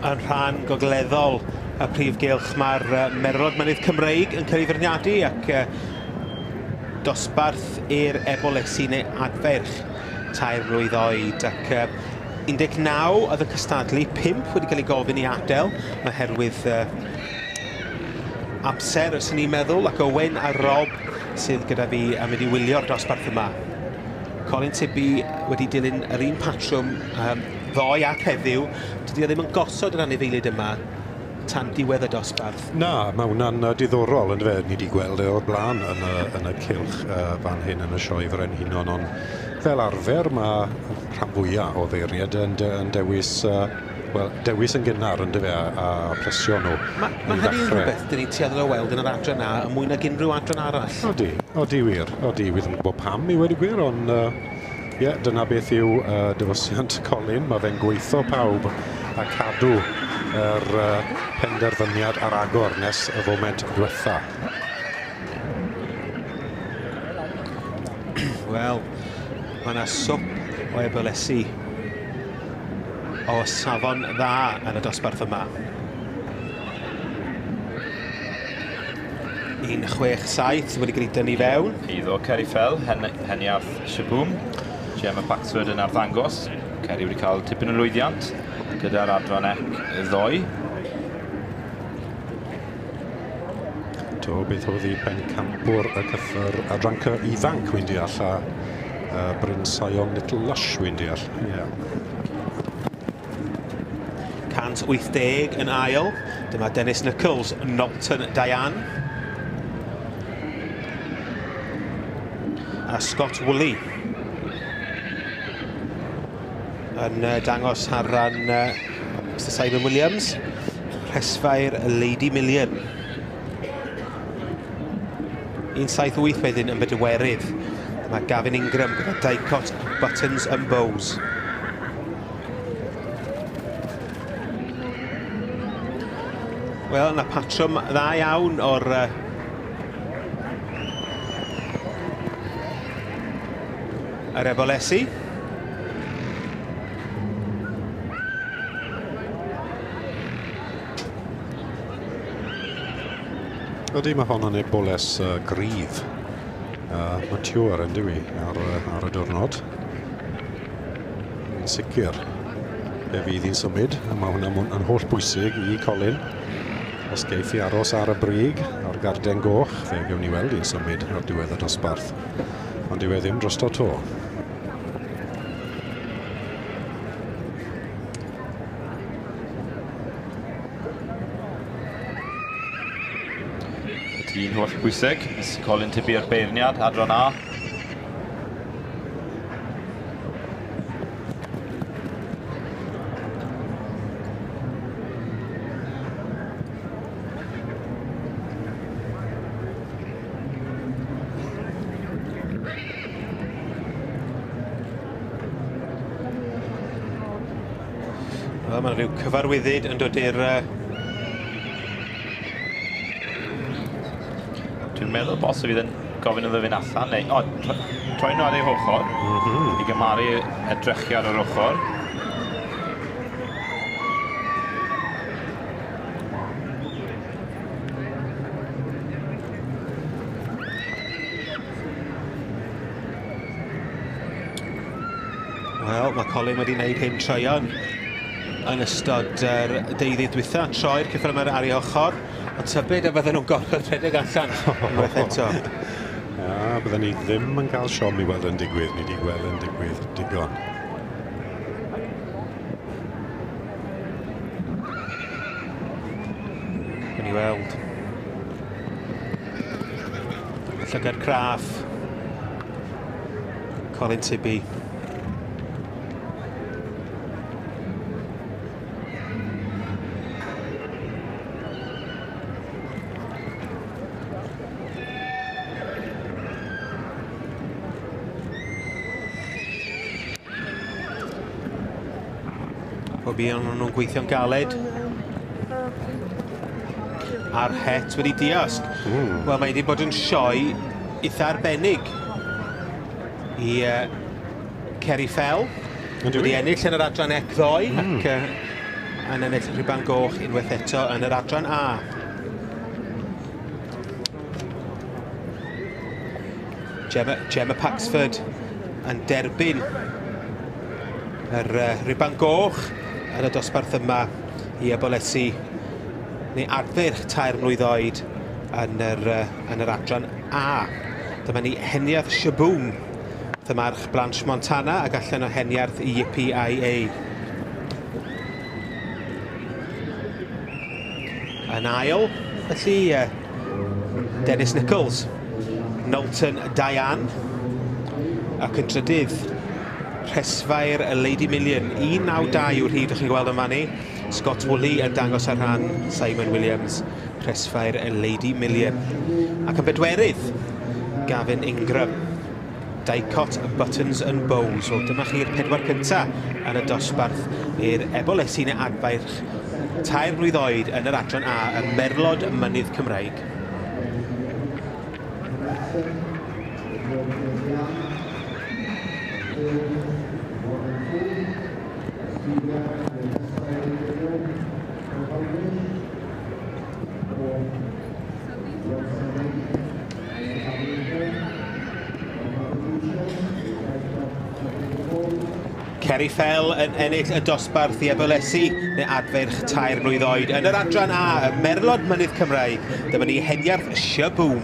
yn rhan gogleddol y prif gylch. Mae'r Merlod mynydd Cymreig yn cael ei feirniadu ac dosbarth i'r eboles neu adfarch 3 mlwydd oed ac 19 oedd y cystadlu, 5 wedi cael ei gofyn i adael oherwydd amser sy'n ni'n meddwl, ac Owen a Rob sydd gyda fi yn mynd i wylio'r dosbarth yma. Colin Tibi wedi dilyn yr un patrwm ddoe ac heddiw. Dydy o ddim yn gosod yr anifeiliaid yma tan diwedd y dosbarth. Na, mae hwnna'n diddorol yn fe. Ni wedi gweld o'r blaen yn y cylch fan hyn yn y sioe frenhinon, ond fel arfer mae rhan fwyaf o ddeiriad yn dewis dewis yn gynnar yn dyfa a presio nhw. Mae hynny'n rhywbeth dyn ni'n tueddol o weld yn yr adran a yn mwy nag unrhyw adran arall. Odi wir. Odi, wydd yn gwybod pam i wedi gwir, ond dyna beth yw dyfosiant Colin. Mae fe'n gweithio pawb a cadw yr penderfyniad ar agor nes y foment diwetha. Wel, mae yna swp o ebolesu o safon dda yn y dosbarth yma. 1-6-7 wedi gwneud dynnu fewn. Iddo Ceri Fel, Heniarth Shaboom, Gemma Paxford yn arddangos. Ceri wedi cael tipyn o lwyddiant gyda'r adran ddoe. Beth oedd ei pencampwr y cyffur adranca ifanc, wy'n deall, a Bryn Sion Little Lush, wy'n deall. 180 yn ail. Dyma Dennis Nichols, Knowlton Diane. A Scott Woolley yn dangos ar ran Mr Simon Williams. Rhesfair Lady Million. 1-7-8 wedyn yn bedwerydd. Mae Gavin Ingram gyda Dicot, Buttons and Bows. Wel, yna patrwm dda iawn o'r yr ebolesu. Ydy, mae hon yn eboles gryf. Matiwr yn dywi ar y diwrnod. Yn sicr, fe fydd hi'n symud. Mae hwnna'n yn holl bwysig i Colin. Os geiff i aros ar y brig, ar garden goch, fe gewn ni weld i'n symud ar diwedd y dosbarth. Ond dyw e ddim drosto to. Un holl bwysig, Colin Tibi'r beirniad, adran A. Mae rhyw cyfarwyddyd yn dod i'r... Dwi'n meddwl bosib fydd yn gofyn iddo fynd allan, neu troi nhw ar ei ochr, i gymaru edrychiad o'r ochr. Wel, mae Colin wedi gwneud hyn troion yn ystod yr deuddeg dwytha. Troi'r cyffredin ar ei ochr. Ond tybed a bydden nhw'n gorfod rhedeg allan unwaith eto. Bydden ni ddim yn cael siom i weld yn digwydd. Ni wedi gweld yn digwydd digon. Yn i weld. Llygad craff. Colin Tibi. Pob un o'n nhw'n gweithio'n galed. A'r het wedi diosg. Wel, mae wedi bod yn sioe eitha arbennig i Ceri Fel. Wedi ennill yn yr adran ec ddoe. Ac yn ennill rhiban goch unwaith eto yn yr adran A. Gemma Paxford yn derbyn yr rhiban goch yn y dosbarth yma i ebolesu neu adfarch 3 mlwydd oed yn yr adran A. Dyma ni Heniarth Shaboom, dymarch Blanche Montana ac allan o Heniarth i YPIA. Yn ail, felly Dennis Nichols, Knowlton Diane, ac yn drydydd, Rhesfair y Lady Million, 192 yw'r hyd, chi'n gweld yma ni. Scott Woolley yn dangos ar rhan Simon Williams, Rhesfair y Lady Million. Ac yn bedwerydd, Gavin Ingram, Dicot Buttons and Bows. So, dyma chi'r 4 cyntaf yn y dosbarth i'r ebolesu neu adfarch 3 mlwydd oed yn yr adran A, y Merlod mynydd Cymreig. Kerry Fell yn ennill y dosbarth i ebolesu neu adfarch 3 mlwydd oed yn yr adran A, y Merlod mynydd Cymreig. Dyma ni Heniarth Shaboom.